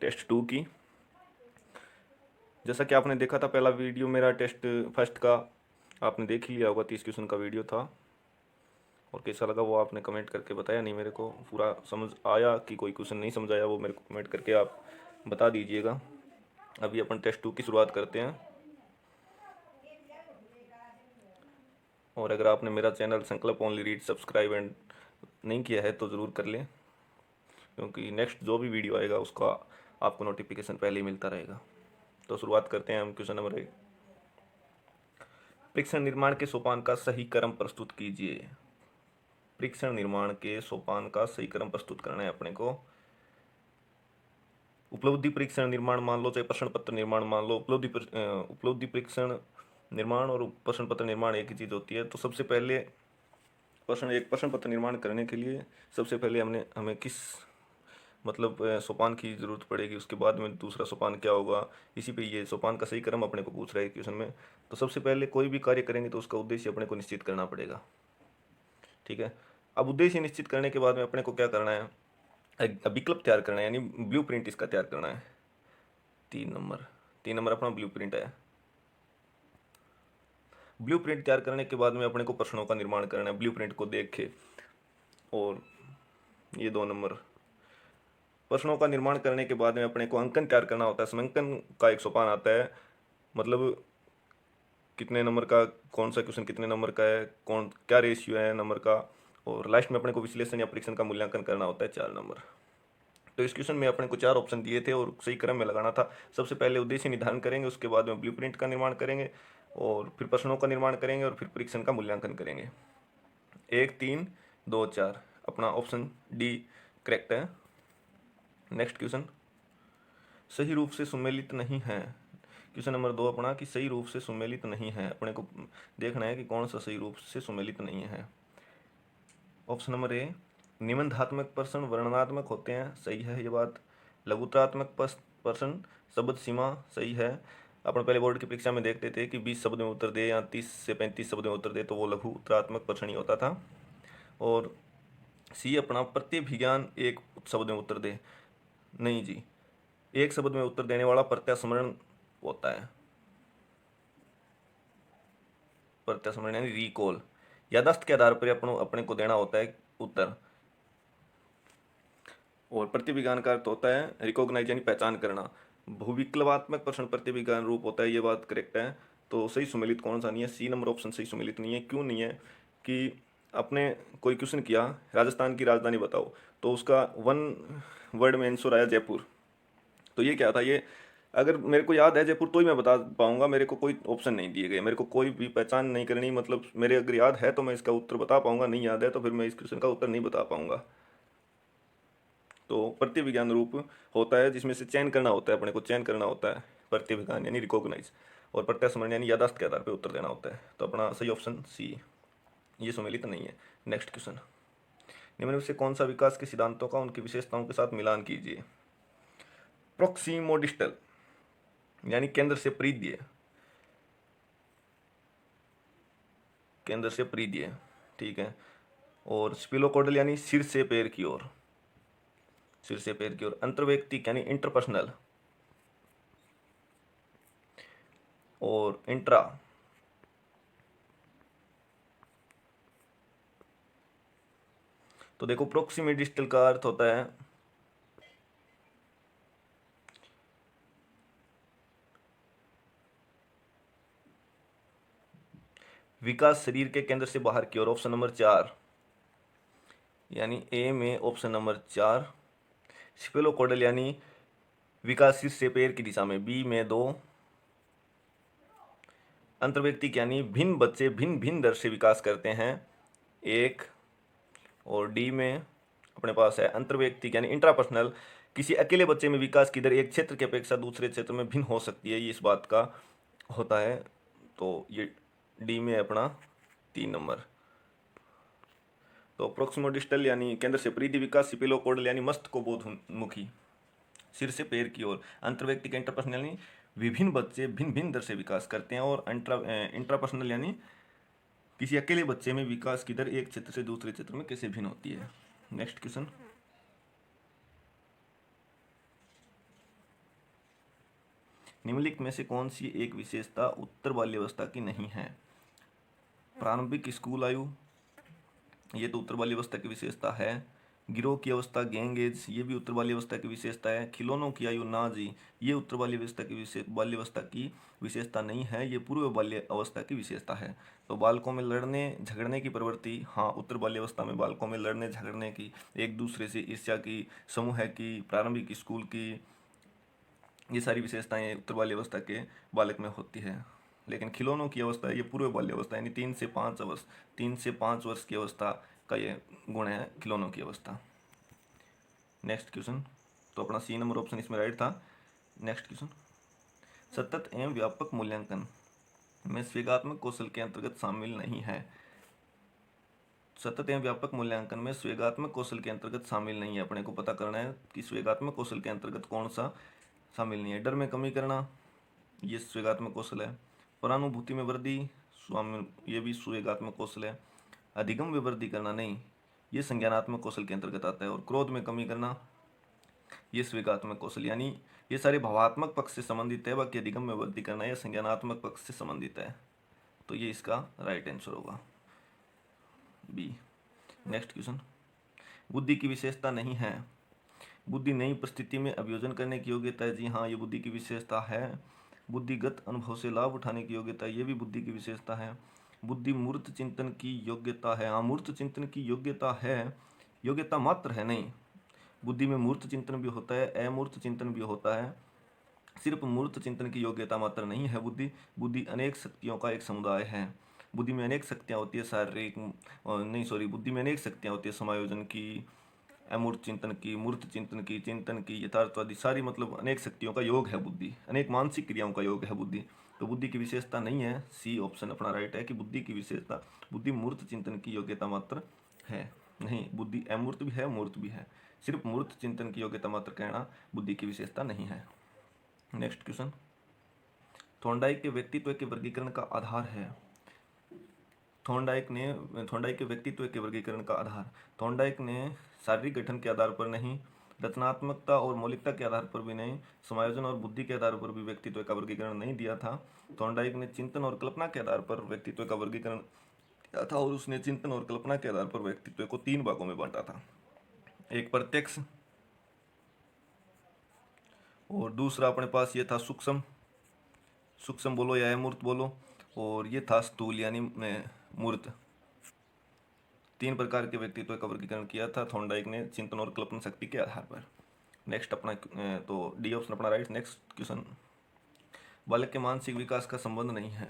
Test 2 की। जैसा कि आपने देखा था पहला वीडियो मेरा टेस्ट फर्स्ट का, आपने देख ही लिया होगा, 30 क्वेश्चन का वीडियो था। और कैसा लगा वो आपने कमेंट करके बताया नहीं, मेरे को पूरा समझ आया कि कोई क्वेश्चन नहीं समझ आया, वो मेरे को कमेंट करके आप बता दीजिएगा। अभी अपन टेस्ट 2 की शुरुआत करते हैं। और अगर आपने मेरा चैनल संकल्प ओनली रीड सब्सक्राइब एंड नहीं किया है तो ज़रूर कर लें, क्योंकि नेक्स्ट जो भी वीडियो आएगा उसका आपको नोटिफिकेशन पहले ही मिलता रहेगा। तो शुरुआत करते हैं हम क्वेश्चन नंबर 1। परीक्षण निर्माण के सोपान का सही क्रम प्रस्तुत कीजिए। परीक्षण निर्माण के सोपान का सही क्रम प्रस्तुत करना है अपने को। उपलब्धि परीक्षण निर्माण मान लो, चाहे प्रश्न पत्र निर्माण मान लो। उपलब्धि परीक्षण निर्माण और प्रश्न पत्र निर्माण एक ही चीज़ होती है। तो सबसे पहले एक प्रश्न पत्र निर्माण करने के लिए सबसे पहले हमें किस सोपान की ज़रूरत पड़ेगी, उसके बाद में दूसरा सोपान क्या होगा, इसी पे ये सोपान का सही क्रम अपने को पूछ रहा है क्वेश्चन में। तो सबसे पहले कोई भी कार्य करेंगे तो उसका उद्देश्य अपने को निश्चित करना पड़ेगा। ठीक है। अब उद्देश्य निश्चित करने के बाद में अपने को क्या करना है, एक विकल्प तैयार करना है, यानी ब्लू प्रिंट इसका तैयार करना है। 3 नंबर अपना ब्लू प्रिंट है। ब्लू प्रिंट तैयार करने के बाद में अपने को प्रश्नों का निर्माण करना है ब्लू प्रिंट को देख के। और ये 2 नंबर प्रश्नों का निर्माण करने के बाद में अपने को अंकन तैयार करना होता है। समांकन का एक सोपान आता है, मतलब कितने नंबर का कौन सा क्वेश्चन कितने नंबर का है, कौन क्या रेशियो है नंबर का। और लास्ट में अपने को विश्लेषण या परीक्षण का मूल्यांकन करना होता है 4 नंबर। तो इस क्वेश्चन में अपने को 4 ऑप्शन दिए थे और सही क्रम में लगाना था। सबसे पहले उद्देश्य निर्धारण करेंगे, उसके बाद में ब्लूप्रिंट का निर्माण करेंगे, और फिर प्रश्नों का निर्माण करेंगे, और फिर परीक्षण का मूल्यांकन करेंगे। 1, 3, 2, 4 अपना ऑप्शन डी करेक्ट है। नेक्स्ट क्वेश्चन, सही रूप से सुमेलित नहीं है। क्वेश्चन नंबर 2 अपना कि सही रूप से सुमेलित नहीं है, अपने को देखना है कि कौन सा सही रूप से सुमेलित नहीं है। ऑप्शन नंबर ए, निबंधात्मक प्रश्न वर्णनात्मक होते हैं, सही है ये बात। लघुत्रात्मक प्रश्न शब्द सीमा, सही है। अपन पहले बोर्ड की परीक्षा में देखते थे कि 20 शब्द में उत्तर दे या 30 से 35 शब्द में उत्तर दे, तो वो लघुत्रात्मक प्रश्न ही होता था। और सी अपना प्रत्यभिज्ञान एक शब्द में उत्तर दे, नहीं जी, एक शब्द में उत्तर देने वाला प्रत्यास्मरण होता है। प्रत्यास्मरण यानी रिकॉल, याददाश्त के आधार पर अपने को देना होता है उत्तर। और प्रतिविज्ञान का अर्थ होता है रिकॉग्नाइज यानी पहचान करना। भूविक्लवात्मक प्रश्न प्रतिविज्ञान रूप होता है, ये बात करेक्ट है। तो सही सुमेलित कौन सा नहीं है, सी नंबर ऑप्शन सही सुमेलित नहीं है। क्यों नहीं है कि आपने कोई क्वेश्चन किया राजस्थान की राजधानी बताओ, तो उसका 1 वर्ड में आंसर आया जयपुर। तो ये क्या था, ये अगर मेरे को याद है जयपुर तो ही मैं बता पाऊंगा, मेरे को कोई ऑप्शन नहीं दिए गए, मेरे को कोई भी पहचान नहीं करनी, मतलब मेरे अगर याद है तो मैं इसका उत्तर बता पाऊंगा, नहीं याद है तो फिर मैं इस क्वेश्चन का उत्तर नहीं बता पाऊंगा। तो प्रतिविज्ञान रूप होता है जिसमें से चयन करना होता है, अपने को चयन करना होता है। प्रतिविज्ञान यानी रिकॉग्नाइज, और प्रत्यास्मरण यानी याददाश्त के आधार पर उत्तर देना होता है। तो अपना सही ऑप्शन सी, ये सुमेलित नहीं है। नेक्स्ट क्वेश्चन, निम्न में से कौन सा विकास के सिद्धांतों का उनकी विशेषताओं के साथ मिलान कीजिए। प्रोक्सीमोडिस्टल यानी केंद्र से परिधीय, केंद्र से परिधीय, ठीक है। और स्पिलोकोडल यानी सिर से पैर की ओर, सिर से पैर की ओर। अंतर्वैयक्तिक यानी इंटरपर्सनल, और इंट्रा, तो देखो प्रोक्सीमिडिस्टल का अर्थ होता है विकास शरीर के केंद्र से बाहर की ओर, ऑप्शन नंबर 4, यानी ए में ऑप्शन नंबर 4। स्पेलोकोडल यानी विकास सिर से पैर की दिशा में, बी में 2। अंतर्वैयक्तिक यानी भिन्न बच्चे भिन्न भिन्न दर से विकास करते हैं, 1। और डी में अपने पास है अंतर्वैयक्तिक यानी इंट्रापर्सनल, किसी अकेले बच्चे में विकास की दर एक क्षेत्र की अपेक्षा दूसरे क्षेत्र में भिन्न हो सकती है, ये इस बात का होता है। तो ये डी में अपना 3 नंबर। तो प्रोक्सिमोडिस्टल यानी केंद्र से परिधि विकास, सिपेलोकोडल यानी मस्तिष्कोन्मुखी सिर से पैर की ओर। अंतर्वैयक्तिक इंटरपर्सनल यानी विभिन्न बच्चे भिन्न भिन्न दर से विकास करते हैं, और इंट्रापर्सनल यानी किसी अकेले बच्चे में विकास की दर एक क्षेत्र से दूसरे क्षेत्र में कैसे भिन्न होती है। नेक्स्ट क्वेश्चन, निम्नलिखित में से कौन सी एक विशेषता उत्तर बाल्यावस्था की नहीं है? प्रारंभिक स्कूल आयु, ये तो उत्तर बाल्यावस्था की विशेषता है। गिरोह की अवस्था, गैंग एज, ये भी उत्तर बाल्यावस्था की विशेषता है। खिलौनों की आयु, ना जी, ये उत्तर बाल्यावस्था की विशेषता नहीं है, ये पूर्व बाल्य अवस्था की विशेषता है। तो बालकों में लड़ने झगड़ने की प्रवृत्ति, हाँ, उत्तर बाल्यावस्था में बालकों में लड़ने झगड़ने की, एक दूसरे से ईर्ष्या की, समूह की, प्रारंभिक स्कूल की, ये सारी विशेषताएं उत्तर बाल्यावस्था के बालक में होती है। लेकिन खिलौनों की अवस्था, ये पूर्व बाल्यावस्था, यानी 3 से 5 वर्ष की अवस्था का ये गुण है, खिलौनों की अवस्था। नेक्स्ट क्वेश्चन, तो अपना सी नंबर ऑप्शन इसमें राइट था। नेक्स्ट क्वेश्चन, सतत एवं व्यापक मूल्यांकन में स्वेगात्मक कौशल के अंतर्गत शामिल नहीं है। सतत एवं व्यापक मूल्यांकन में स्वेगात्मक कौशल के अंतर्गत शामिल नहीं है। अपने को पता करना है कि स्वेगात्मक कौशल के अंतर्गत कौन सा शामिल नहीं है। डर में कमी करना, ये स्वेगात्मक कौशल है। परानुभूति में वृद्धि, स्वामी, ये भी स्वेगात्मक कौशल है। अधिगम में वृद्धि करना, नहीं, ये संज्ञानात्मक कौशल के अंतर्गत आता है। और क्रोध में कमी करना, ये स्वेगात्मक कौशल, यानी ये सारे भावात्मक पक्ष से संबंधित है, बाकी अधिगम में वृद्धि करना यह संज्ञानात्मक पक्ष से संबंधित है। तो ये इसका राइट आंसर होगा, बी। नेक्स्ट क्वेश्चन, बुद्धि की विशेषता नहीं है। बुद्धि नई परिस्थिति में अभियोजन करने की योग्यता है, जी हाँ, ये बुद्धि की विशेषता है। बुद्धिगत अनुभव से लाभ उठाने की योग्यता, ये भी बुद्धि की विशेषता है। बुद्धि मूर्त चिंतन की योग्यता है, हाँ, मूर्त चिंतन की योग्यता है, योग्यता मात्र है, नहीं, बुद्धि में मूर्त चिंतन भी होता है, अमूर्त चिंतन भी होता है, सिर्फ मूर्त चिंतन की योग्यता मात्र नहीं है बुद्धि। बुद्धि अनेक शक्तियों का एक समुदाय है। बुद्धि में अनेक शक्तियाँ होती है, शारीरिक, नहीं सॉरी, बुद्धि में अनेक शक्तियाँ होती है, समायोजन की, अमूर्त चिंतन की, मूर्त चिंतन की, यथार्थवादी, सारी मतलब अनेक शक्तियों का योग है बुद्धि, अनेक मानसिक क्रियाओं का योग है बुद्धि। तो बुद्धि की विशेषता नहीं है, सी ऑप्शन अपना राइट है कि बुद्धि की विशेषता, बुद्धि मूर्त चिंतन की योग्यता मात्र है, नहीं, बुद्धि अमूर्त भी है, मूर्त भी है, सिर्फ मूर्त चिंतन की योग्यता मात्र कहना बुद्धि की विशेषता नहीं है। नेक्स्ट क्वेश्चन, थॉर्नडाइक के व्यक्तित्व के वर्गीकरण का आधार है। थॉर्नडाइक के व्यक्तित्व के वर्गीकरण का आधार, थॉर्नडाइक ने शारीरिक गठन के आधार पर नहीं, रचनात्मकता और मौलिकता के आधार पर भी नहीं, समायोजन और बुद्धि के आधार पर भी व्यक्तित्व का वर्गीकरण नहीं दिया था। थॉर्नडाइक ने चिंतन और कल्पना के आधार पर व्यक्तित्व का वर्गीकरण किया था, और उसने चिंतन और कल्पना के आधार पर व्यक्तित्व को 3 भागों में बांटा था। एक प्रत्यक्ष, और दूसरा अपने पास ये था सूक्ष्म, सूक्ष्म बोलो या अमूर्त बोलो, और ये था स्थूल यानी मूर्त। 3 प्रकार के व्यक्तित्व का वर्गीकरण किया था थॉर्नडाइक ने चिंतन और कल्पना शक्ति के आधार पर। नेक्स्ट अपना तो डी ऑप्शन अपना राइट। नेक्स्ट क्वेश्चन, बालक के मानसिक विकास का संबंध नहीं है।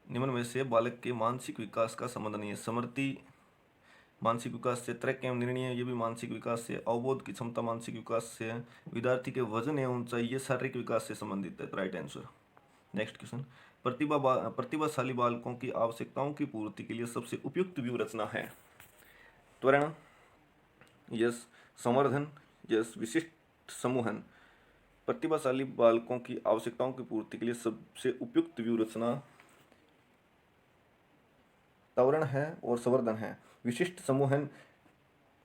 निम्न में से बालक के मानसिक विकास का संबंध नहीं है। समृद्धि मानसिक विकास से, तर्क एवं निर्णय, ये भी मानसिक विकास से, अवबोध की क्षमता मानसिक विकास से, विद्यार्थी के वजन एवं ऊंचाई, ये शारीरिक विकास से संबंधित है, राइट आंसर। नेक्स्ट क्वेश्चन, प्रतिभाशाली बालकों की आवश्यकताओं की पूर्ति के लिए सबसे उपयुक्त व्यूह रचना है। त्वरण, यस। संवर्धन, यस। विशिष्ट समूहन। प्रतिभाशाली बालकों की आवश्यकताओं की पूर्ति के लिए सबसे उपयुक्त व्यूह रचना त्वरण है और संवर्धन है। विशिष्ट समूहन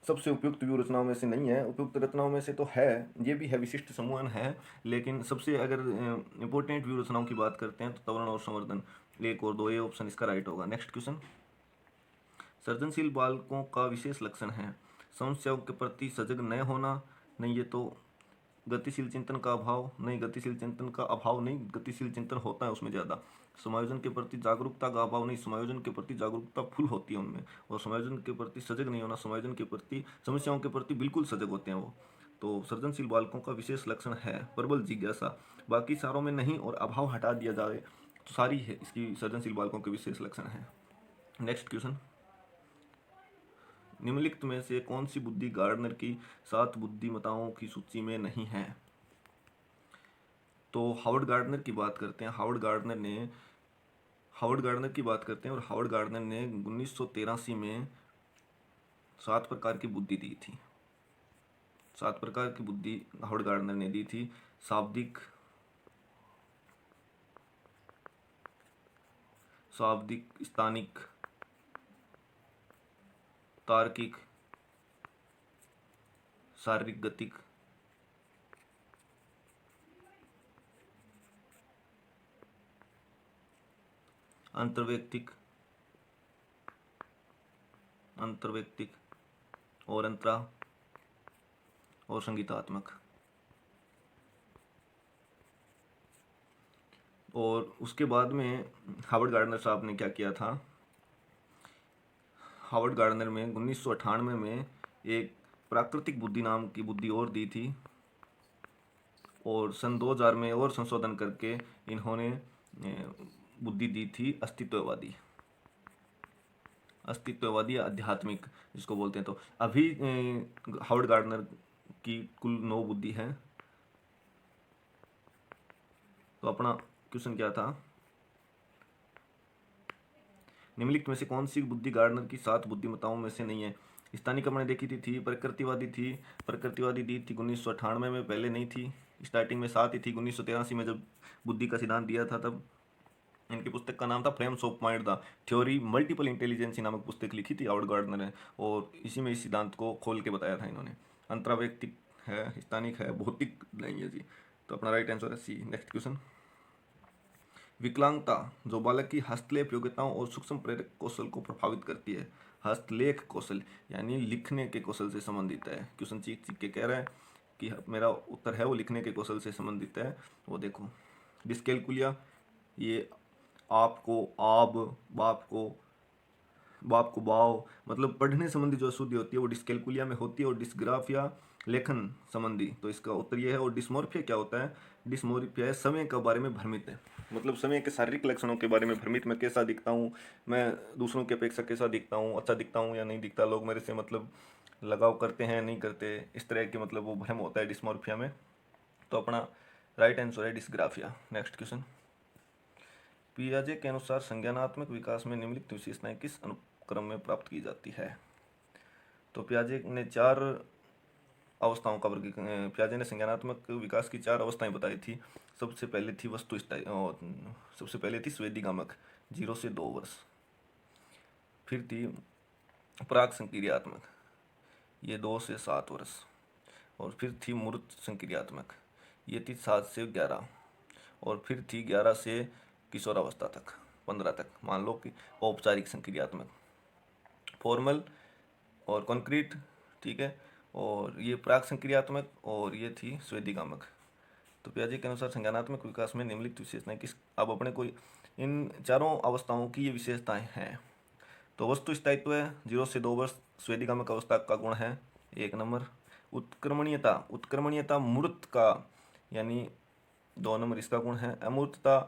सबसे उपयुक्त व्यूह रचनाओं में से नहीं है, उपयुक्त रचनाओं में से तो है, ये भी है, विशिष्ट समूहन है, लेकिन सबसे अगर इंपॉर्टेंट व्यूह रचनाओं की बात करते हैं तो त्वरण और संवर्धन, 1 और 2, ये ऑप्शन इसका राइट होगा। नेक्स्ट क्वेश्चन, सृजनशील बालकों का विशेष लक्षण है। समस्याओं के प्रति सजग न होना, नहीं, ये तो गतिशील चिंतन का अभाव, नहीं, गतिशील चिंतन का अभाव नहीं, गतिशील चिंतन होता है उसमें ज़्यादा। समायोजन के प्रति जागरूकता का अभाव, नहीं, समायोजन के प्रति जागरूकता फुल होती है उनमें। और समायोजन के प्रति सजग नहीं होना, समायोजन के प्रति, समस्याओं के प्रति बिल्कुल सजग होते हैं वो। तो सृजनशील बालकों का विशेष लक्षण है प्रबल जिज्ञासा, बाकी सारों में नहीं, और अभाव हटा दिया जाए तो सारी है इसकी सृजनशील बालकों के विशेष लक्षण है। नेक्स्ट क्वेश्चन, निम्नलिखित में से कौन सी बुद्धि गार्डनर की 7 बुद्धिमताओं की सूची में नहीं है। तो हावर्ड गार्डनर की बात करते हैं। हावर्ड गार्डनर की बात करते हैं, और हावर्ड गार्डनर ने 1983 में 7 प्रकार की बुद्धि दी थी। 7 प्रकार की बुद्धि हावर्ड गार्डनर ने दी थी। शाब्दिक, स्थानिक, तार्किक, शारीरिक गतिक, अंतर्वैयक्तिक, अंतर्वैयक्तिक और अंतरा और संगीतात्मक। और उसके बाद में हावर्ड गार्डनर साहब ने क्या किया था, हावर्ड गार्डनर में 1998 में एक प्राकृतिक बुद्धि नाम की बुद्धि और दी थी, और सन 2000 में और संशोधन करके इन्होंने बुद्धि दी थी अस्तित्ववादी, अस्तित्ववादी या आध्यात्मिक जिसको बोलते हैं। तो अभी हावर्ड गार्डनर की कुल 9 बुद्धि है। तो अपना क्वेश्चन क्या था, निम्नलिखित में से कौन सी बुद्धि गार्डनर की 7 बुद्धिमत्ताओं में से नहीं है। स्थानिक हमने देखी थी, प्रकृतिवादी थी, प्रकृतिवादी दी थी 1998 में, पहले नहीं थी, स्टार्टिंग में 7 ही थी। 1983 में जब बुद्धि का सिद्धांत दिया था तब इनकी पुस्तक का नाम था frames of mind the theory multiple intelligences नामक पुस्तक लिखी थी हावर्ड गार्डनर ने, और इसी में इस सिद्धांत को खोल के बताया था इन्होंने। अंतरावैयक्तिक है, स्थानिक है, भौतिक नहीं है जी। तो अपना राइट आंसर है सी। नेक्स्ट क्वेश्चन, विकलांगता जो बालक की हस्तलेख योग्यताओं और सूक्ष्म प्रेरक कौशल को प्रभावित करती है। हस्तलेख कौशल यानी लिखने के कौशल से संबंधित है। क्वेश्चन चीख चीख के कह रहा है कि मेरा उत्तर है वो लिखने के कौशल से संबंधित है। वो देखो, डिस्कैलकुलिया, ये आपको आब, बाप को बाव, मतलब पढ़ने संबंधी जो अशुद्धि होती है वो डिस्कैलकुलिया में होती है, और डिस्ग्राफिया लेखन संबंधी। तो इसका उत्तर ये है। और डिस्मोर्फिया क्या होता है, डिस्मोर्फिया है समय के बारे में भ्रमित है, मतलब समय के शारीरिक लक्षणों के बारे में भ्रमित, मैं कैसा दिखता हूँ, मैं दूसरों की अपेक्षा कैसा दिखता हूँ, अच्छा दिखता हूँ या नहीं दिखता, लोग मेरे से मतलब लगाव करते हैं नहीं करते, इस तरह के मतलब वो भ्रम होता है डिस्मोर्फिया में। तो अपना राइट आंसर है डिस्ग्राफिया। नेक्स्ट क्वेश्चन, पियाजे के अनुसार संज्ञानात्मक विकास में निम्नलिखित विशेषताएं किस अनुक्रम में प्राप्त की जाती है। तो पियाजे ने 4 अवस्थाओं का वर्गीकरण, पियाजे ने संज्ञानात्मक विकास की 4 अवस्थाएं बताई थी। सबसे पहले थी सबसे पहले थी स्वेदिगामक 0 से 2 वर्ष, फिर थी प्राक संक्रियात्मक ये 2 से 7 वर्ष, और फिर थी मूर्त संक्रियात्मक ये थी 7 से 11, और फिर थी 11 से किशोरावस्था तक 15 तक, मान लो कि औपचारिक संक्रियात्मक, फॉर्मल और कॉन्क्रीट, ठीक है, और ये प्राक संक्रियात्मक और ये थी स्वेदिगामक। तो पियाजे के अनुसार संज्ञानात्मक विकास में निम्नलिखित विशेषताएं किस, अब अपने कोई इन चारों अवस्थाओं की ये विशेषताएं हैं। तो वस्तु स्थायित्व है 0 से 2 वर्ष, स्वेदिगामक अवस्था का गुण है 1 नंबर। उत्क्रमणीयता, उत्क्रमणीयता मूर्त का यानी 2 नंबर इसका गुण है। अमूर्तता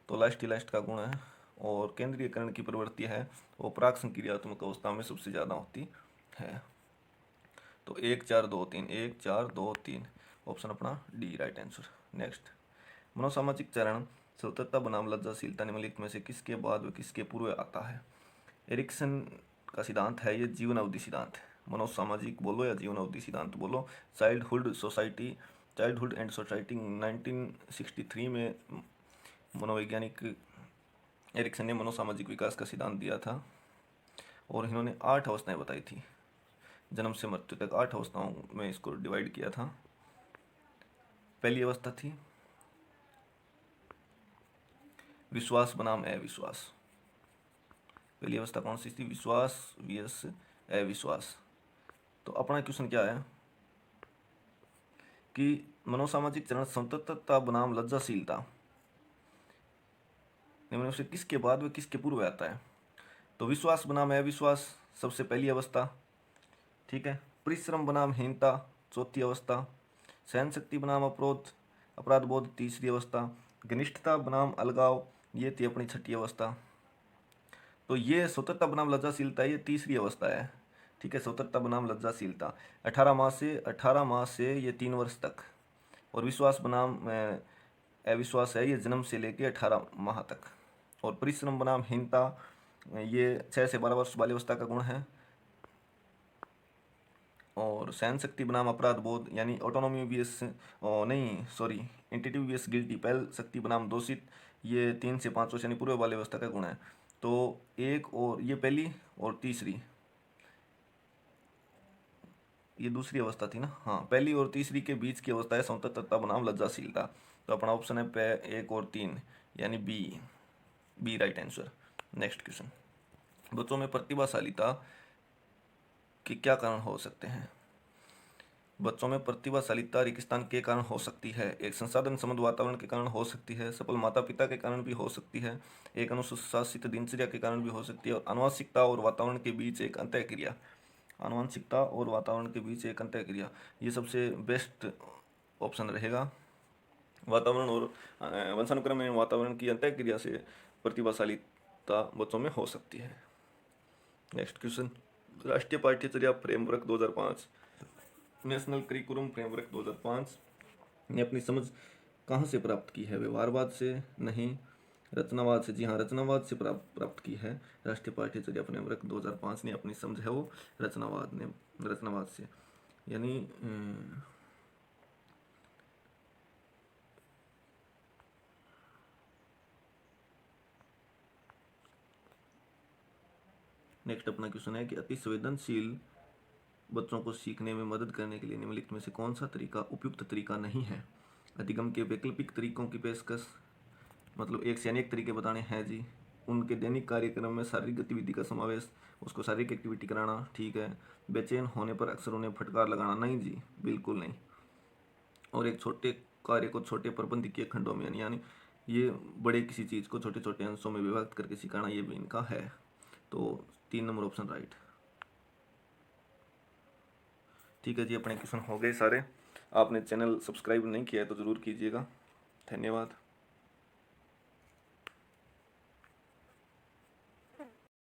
तो लास्ट इलास्ट का गुण है। और केंद्रीयकरण की प्रवृत्ति है वो प्राक संक्रियात्मक अवस्था में सबसे ज़्यादा होती है। तो 1 4 2 3, 1 4 2 3, ऑप्शन अपना डी राइट आंसर। नेक्स्ट, मनोसामाजिक चरण स्वतंत्रता बनाम लज्जाशीलता निम्नलिखित में से किसके बाद व किसके पूर्व आता है। एरिक्सन का सिद्धांत है ये जीवन अवधि सिद्धांत है। मनोसामाजिक बोलो या जीवन अवधि सिद्धांत बोलो। चाइल्डहुड एंड सोसाइटी 1963 में मनोवैज्ञानिक एरिक्सन ने मनोसामाजिक विकास का सिद्धांत दिया था, और इन्होंने 8 अवस्थाएं बताई थी, जन्म से मृत्यु तक 8 अवस्थाओं में इसको डिवाइड किया था। पहली अवस्था थी विश्वास बनाम अविश्वास। पहली अवस्था कौन सी थी, विश्वास vs अविश्वास। तो अपना क्वेश्चन क्या है कि मनोसामाजिक चरण स्वतंत्रता बनाम लज्जाशीलता निम्न से किसके बाद व किसके पूर्व आता है। तो विश्वास बनाम अविश्वास सबसे पहली अवस्था, ठीक है। परिश्रम बनाम हीनता चौथी अवस्था। सहन शक्ति बनाम अपराध बोध तीसरी अवस्था। घनिष्ठता बनाम अलगाव ये थी अपनी छठी अवस्था। तो ये स्वतंत्रता बनाम लज्जाशीलता ये तीसरी अवस्था है, ठीक है। स्वतंत्रता बनाम लज्जाशीलता 18 माह से ये 3 वर्ष तक, और विश्वास बनाम अविश्वास है ये जन्म से लेके 18 माह तक, और परिश्रम बनाम हीनता ये 6 से 12 वर्ष बाल्यावस्था का गुण है, और सहन शक्ति बनाम अपराध बोध यानी autonomy VS initiative VS guilty, पहल शक्ति बनाम दोषित ये 3 से 5 वर्ष यानी पूर्व बाल्यावस्था का गुण है। तो एक और ये पहली और तीसरी, ये दूसरी अवस्था थी ना, हाँ, पहली और तीसरी के बीच की अवस्था है स्वतंत्रता बनाम लज्जाशीलता। तो अपना ऑप्शन है 1 और 3 यानी B right answer. Next question, बच्चों में प्रतिभाशालीता के क्या कारण हो सकते हैं? बच्चों में प्रतिभाशालीता रेगिस्तान के कारण हो सकती है, एक संसाधन समृद्ध वातावरण के कारण हो सकती है, सफल माता पिता के कारण भी हो सकती है, एक अनुशासित दिनचर्या के कारण भी हो सकती है, और आनुवंशिकता और वातावरण के बीच एक अंतःक्रिया। आनुवंशिकता और वातावरण के बीच एक अंतःक्रिया, ये सबसे बेस्ट ऑप्शन रहेगा। वातावरण और वंशानुक्रम में वातावरण की अंतःक्रिया से प्रतिभाशालीता बच्चों में हो सकती है। नेक्स्ट क्वेश्चन, राष्ट्रीय पाठ्यचर्या फ्रेमवर्क 2005, नेशनल करिकुलम फ्रेमवर्क 2005 ने अपनी समझ कहाँ से प्राप्त की है? व्यवहारवाद से? नहीं। रचनावाद से? जी हाँ, रचनावाद से प्राप्त की है। राष्ट्रीय पाठ्यचर्या फ्रेमवर्क 2005 ने अपनी समझ है वो रचनावाद से, यानी नेक्स्ट अपना क्वेश्चन है कि अति संवेदनशील बच्चों को सीखने में मदद करने के लिए निम्नलिखित में से कौन सा तरीका उपयुक्त तरीका नहीं है? अधिगम के वैकल्पिक तरीकों की पेशकश, मतलब एक से अनेक तरीके बताने हैं जी। उनके दैनिक कार्यक्रम में शारीरिक गतिविधि का समावेश, उसको शारीरिक एक्टिविटी कराना, ठीक है। बेचैन होने पर अक्सर उन्हें फटकार लगाना, नहीं जी, बिल्कुल नहीं। और एक छोटे कार्य को छोटे प्रबंधकीय खंडों में, यानी ये बड़े किसी चीज़ को छोटे छोटे अंशों में विभक्त करके सिखाना, ये भी इनका है। तो 3 नंबर ऑप्शन राइट। ठीक है जी, अपने क्वेश्चन हो गए सारे। आपने चैनल सब्सक्राइब नहीं किया है तो ज़रूर कीजिएगा। धन्यवाद।